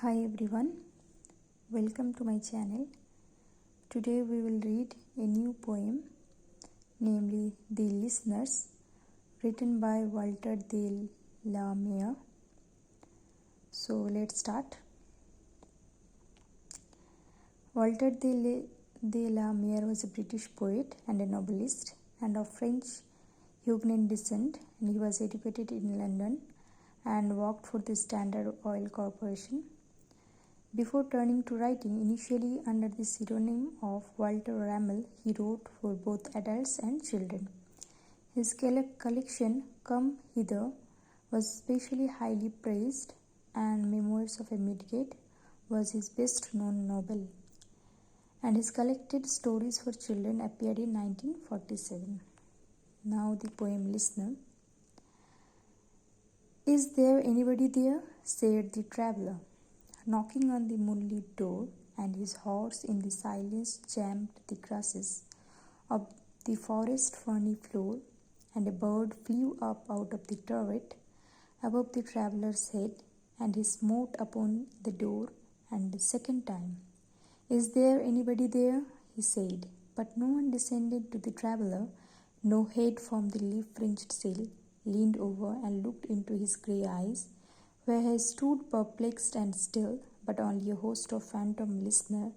Hi everyone, welcome to my channel. Today we will read a new poem, namely The Listeners, written by Walter de la Mare. So let's start. Walter de la Mare was a British poet and a novelist and of French Huguenot descent, and he was educated in London and worked for the Standard Oil Corporation. Before turning to writing, initially under the pseudonym of Walter Ramel, he wrote for both adults and children. His collection, Come Hither, was especially highly praised, and Memoirs of a Midgate was his best-known novel. And his collected stories for children appeared in 1947. Now the poem Listener. Is there anybody there? Said the traveller, knocking on the moonlit door, and his horse in the silence champed the grasses of the forest ferny floor, and a bird flew up out of the turret above the traveller's head, and he smote upon the door, and the second time. Is there anybody there? He said, but no one descended to the traveller. No head from the leaf-fringed sill leaned over and looked into his grey eyes, where he stood perplexed and still, but only a host of phantom listeners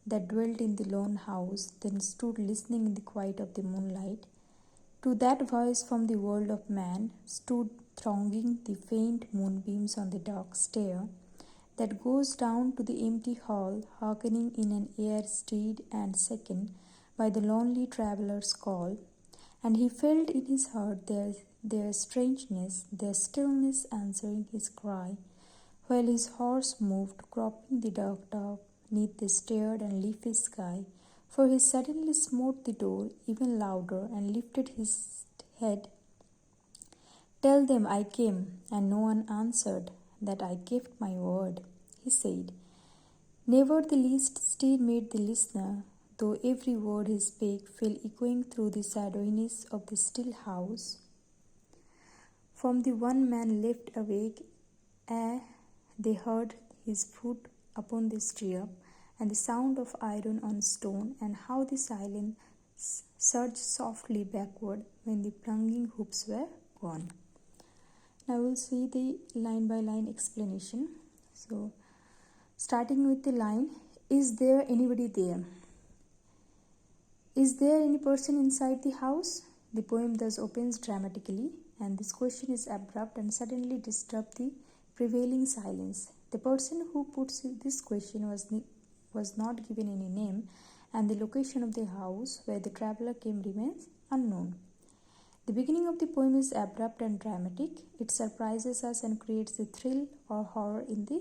that dwelt in the lone house then stood listening in the quiet of the moonlight. To that voice from the world of man stood thronging the faint moonbeams on the dark stair that goes down to the empty hall, hearkening in an air stirred and second by the lonely traveller's call. And he felt in his heart their strangeness, their stillness answering his cry, while his horse moved, cropping the dark neath the starred and leafy sky. For he suddenly smote the door even louder and lifted his head. Tell them I came, and no one answered, that I kept my word, he said. Never the least stir made the listener, though every word he spake fell echoing through the shadowiness of the still house. From the one man left awake, they heard his foot upon the stair, and the sound of iron on stone, and how the silence surged softly backward when the plunging hoofs were gone. Now we'll see the line-by-line explanation. So, starting with the line, is there anybody there? Is there any person inside the house? The poem thus opens dramatically, and this question is abrupt and suddenly disturbs the prevailing silence. The person who puts this question was not given any name, and the location of the house where the traveller came remains unknown. The beginning of the poem is abrupt and dramatic. It surprises us and creates a thrill or horror in the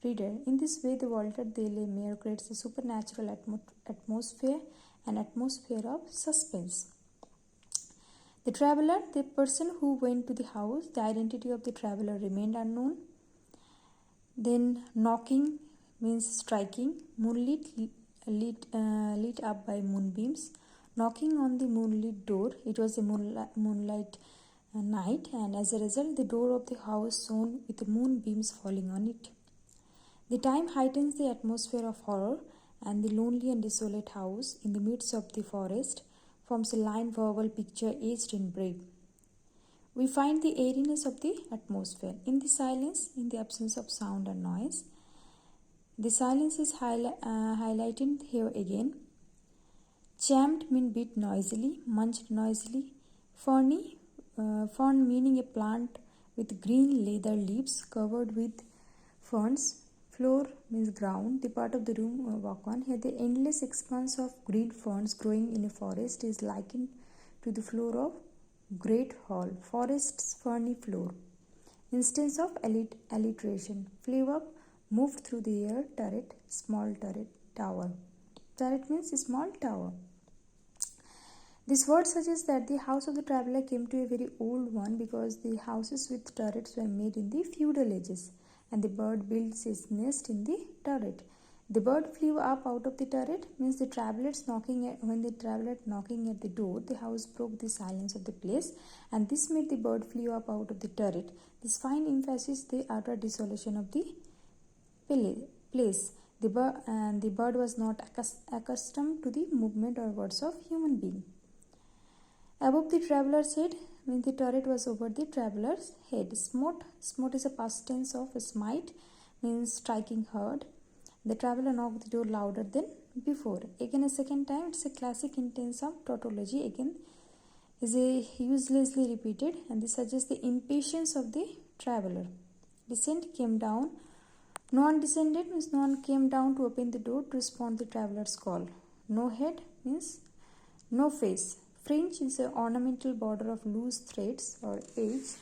reader. In this way, the Walter de la Mare creates a supernatural atmosphere, an atmosphere of suspense. The traveller, the person who went to the house, the identity of the traveller remained unknown. Then knocking means striking, moonlit lit up by moonbeams. Knocking on the moonlit door, it was a moonlight night, and as a result the door of the house shone with the moonbeams falling on it. The time heightens the atmosphere of horror, and the lonely and desolate house in the midst of the forest forms a line-verbal picture etched in brave. We find the airiness of the atmosphere in the silence, in the absence of sound and noise. The silence is highlighted here again. Champed mean bit noisily, munched noisily. Ferny, fern meaning a plant with green leather leaves covered with ferns. Floor means ground, the part of the room or walk on. Here the endless expanse of green ferns growing in a forest is likened to the floor of great hall, forest's ferny floor. Instance of alliteration. Flew up, moved through the air, turret, small turret, tower. Turret means a small tower. This word suggests that the house of the traveller came to a very old one, because the houses with turrets were made in the feudal ages, and the bird builds his nest in the turret. The bird flew up out of the turret means when the traveller knocking at the door, the house broke the silence of the place, and this made the bird flew up out of the turret. This fine emphasis the utter desolation of the place. The bird was not accustomed to the movement or words of human being. Above the traveller's head means the turret was over the traveller's head. Smote is a past tense of smite, means striking hard. The traveller knocked the door louder than before. Again a second time, it's a classic instance of tautology. Again is a uselessly repeated, and this suggests the impatience of the traveller. Descent came down. No one descended means no one came down to open the door to respond to the traveller's call. No head means no face. Fringe is an ornamental border of loose threads or edge.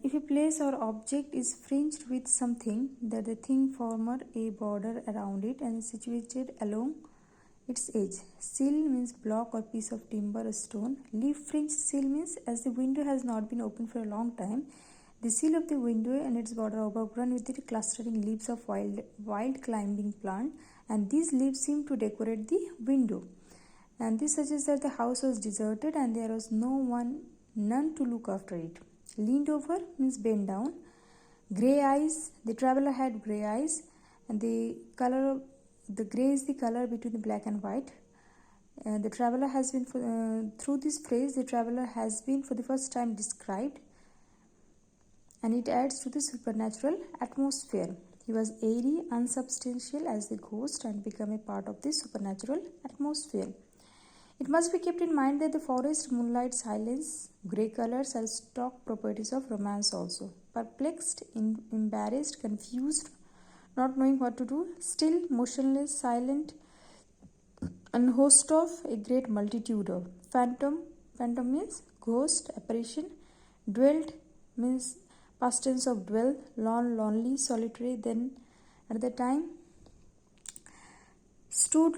If a place or object is fringed with something, that the thing forms a border around it and is situated along its edge. Sill means block or piece of timber or stone. Leaf fringed sill means as the window has not been opened for a long time, the sill of the window and its border are overgrown with the clustering leaves of wild climbing plant, and these leaves seem to decorate the window. And this suggests that the house was deserted and there was none to look after it. Leaned over means bent down. Grey eyes, the traveller had grey eyes, and the grey is the color between the black and white. The traveller has been through this phrase, the traveller has been for the first time described, and it adds to the supernatural atmosphere. He was airy, unsubstantial as the ghost, and became a part of the supernatural atmosphere. It must be kept in mind that the forest, moonlight, silence, grey colors are stock properties of romance also. Perplexed, embarrassed, confused, not knowing what to do, still, motionless, silent, and host of a great multitude of. Phantom means ghost, apparition. Dwelt means past tense of dwell, lonely, solitary, then at the time. Stood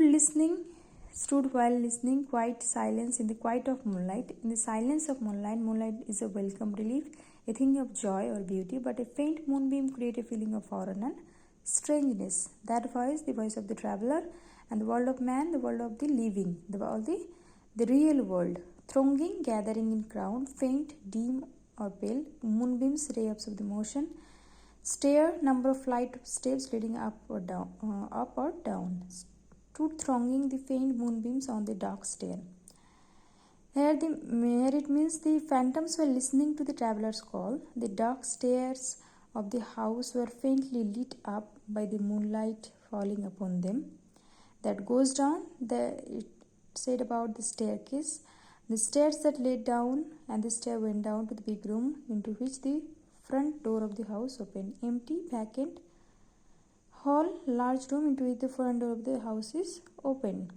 while listening, quiet silence in the quiet of moonlight. In the silence of moonlight is a welcome relief, a thing of joy or beauty, but a faint moonbeam creates a feeling of horror and strangeness. That voice, the voice of the traveller, and the world of man, the world of the living, the real world. Thronging, gathering in crowd, faint, dim or pale, moonbeams, ray-ups of the motion. Stair, number of flight of steps leading up or down. Stood thronging the faint moonbeams on the dark stair. Here it means the phantoms were listening to the traveller's call. The dark stairs of the house were faintly lit up by the moonlight falling upon them. That goes down. It said about the staircase. The stairs that led down, and the stair went down to the big room into which the front door of the house opened. Empty, vacant hall, large room into which the front door of the house is open.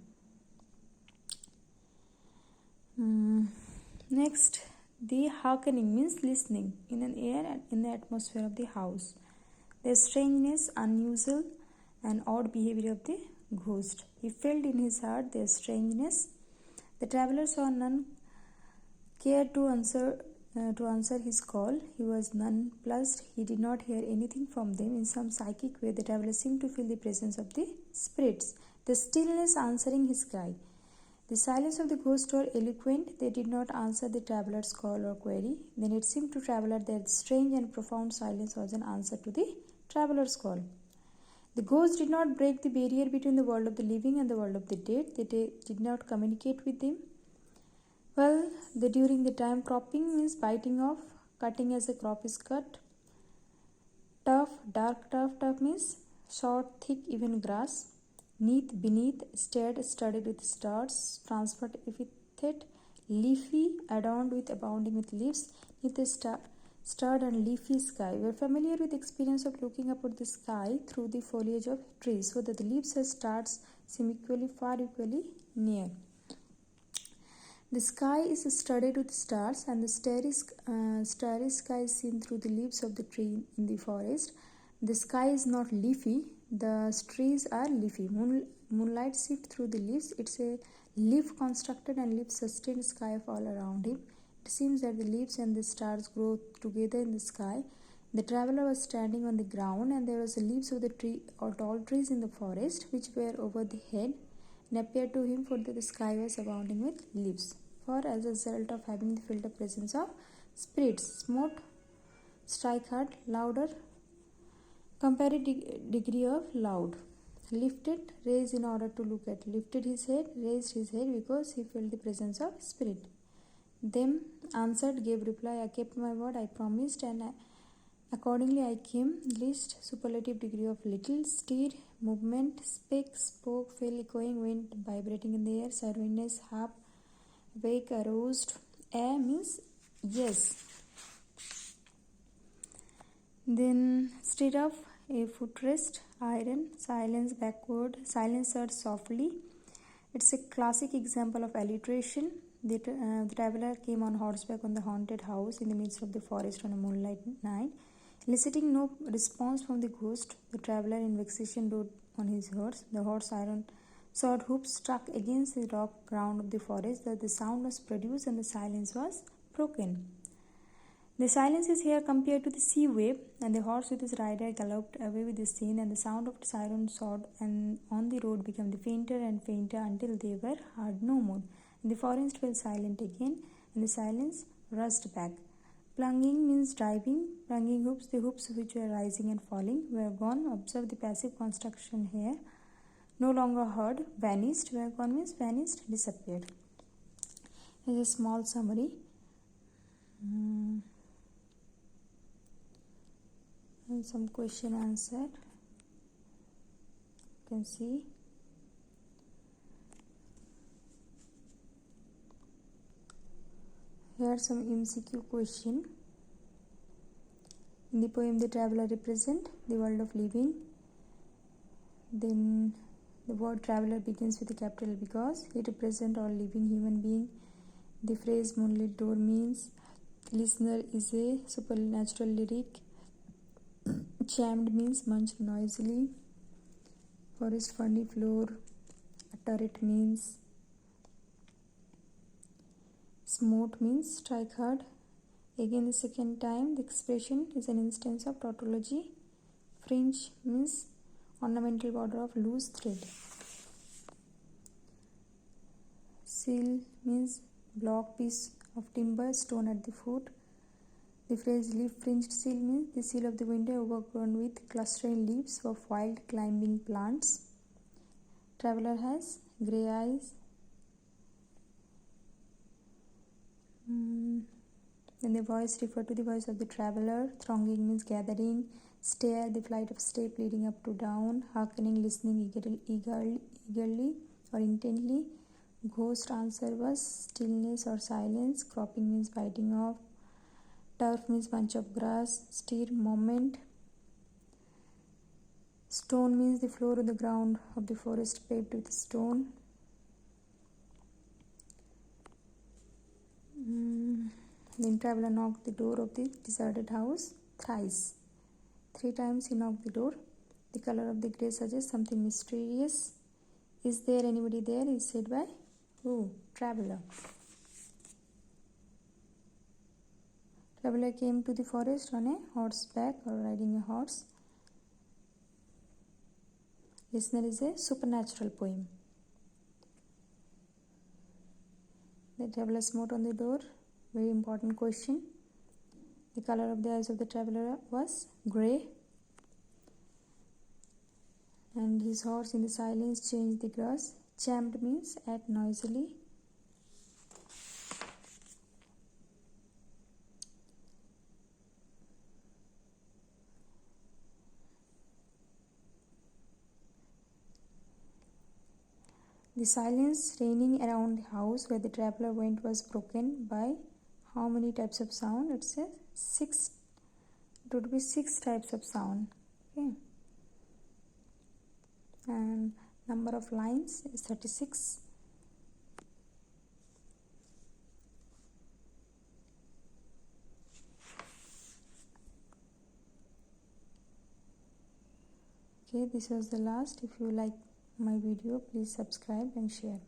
Next, the hearkening means listening in an air and in the atmosphere of the house. The strangeness, unusual and odd behavior of the ghost. He felt in his heart their strangeness. The traveller saw none care to answer his call. He was nonplussed. He did not hear anything from them. In some psychic way, the traveller seemed to feel the presence of the spirits. The stillness answering his cry. The silence of the ghosts were eloquent. They did not answer the traveller's call or query. Then it seemed to traveller that strange and profound silence was an answer to the traveller's call. The ghosts did not break the barrier between the world of the living and the world of the dead. They did not communicate with them. Well, during the time cropping means biting off, cutting as a crop is cut. Turf, dark turf means short, thick, even grass. Neath, beneath, studded with stars, transferred epithet. Leafy, adorned with abounding with leaves. Neath a starred and leafy sky. We are familiar with the experience of looking up at the sky through the foliage of trees, so that the leaves and stars seem equally near. The sky is studded with stars, and the starry sky is seen through the leaves of the tree in the forest. The sky is not leafy, the trees are leafy. Moonlight sifts through the leaves. It's a leaf-constructed and leaf-sustained sky of all around him. It seems that the leaves and the stars grow together in the sky. The traveller was standing on the ground, and there was the leaves of the tree or tall trees in the forest, which were over the head, and appeared to him that the sky was abounding with leaves. For as a result of having felt the presence of spirits, strike hard, louder. Compare degree of loud. Lifted, raised in order to look at. Lifted his head, raised his head because he felt the presence of spirit. Them, answered, gave reply, I kept my word, I promised, and accordingly I came. List, superlative degree of little. Stir, movement. Spake, spoke, fell, echoing, went, vibrating in the air. Serviness, half awake, aroused. A means yes. Then stir up, a footrest, iron, silence, backward, silence heard softly. It's a classic example of alliteration. The traveler came on horseback on the haunted house in the midst of the forest on a moonlight night. Eliciting no response from the ghost, the traveler in vexation rode on his horse. The horse iron sword hoofs struck against the rock ground of the forest. The sound was produced and the silence was broken. The silence is here compared to the sea wave, and the horse with his rider galloped away with the scene, and the sound of his iron sword and on the road became fainter and fainter until they were heard no more. And the forest fell silent again, and the silence rushed back. Plunging means driving. Plunging hoops, the hoops which were rising and falling, were gone. Observe the passive construction here. No longer heard, vanished. Were gone means vanished, disappeared. Here's a small summary. And some question answer. You can see. Here some MCQ question. In the poem, the traveler represent the world of living. Then the word traveler begins with a capital because it represents all living human being. The phrase moonlit door means listener is a supernatural lyric. Chammed means munched noisily. Forest ferny floor. A turret means smote means strike hard. Again the second time the expression is an instance of tautology. Fringe means ornamental border of loose thread. Sill means block piece of timber, stone at the foot. The phrase leaf fringed sill means the sill of the window overgrown with clustering leaves of wild climbing plants. Traveler has grey eyes. Then the voice refer to the voice of the traveler. Thronging means gathering. Stare, the flight of step leading up to down. Hearkening, listening eagerly or intently. Ghost answer was stillness or silence. Cropping means biting off. Turf means bunch of grass. Stir, moment. Stone means the floor of the ground of the forest paved with stone. Then traveler knocked the door of the deserted house thrice. 3 times he knocked the door. The color of the grey suggests something mysterious. Is there anybody there? Is said by who? Traveler. Traveler came to the forest on a horseback or riding a horse. Listener is a supernatural poem. The traveler smote on the door. Very important question. The color of the eyes of the traveler was grey. And his horse in the silence changed the grass. Chammed means at noisily. The silence reigning around the house where the traveler went was broken by how many types of sound? It says 6. It would be 6 types of sound. Okay. And number of lines is 36. Okay, this was the last. If you like my video, please subscribe and share.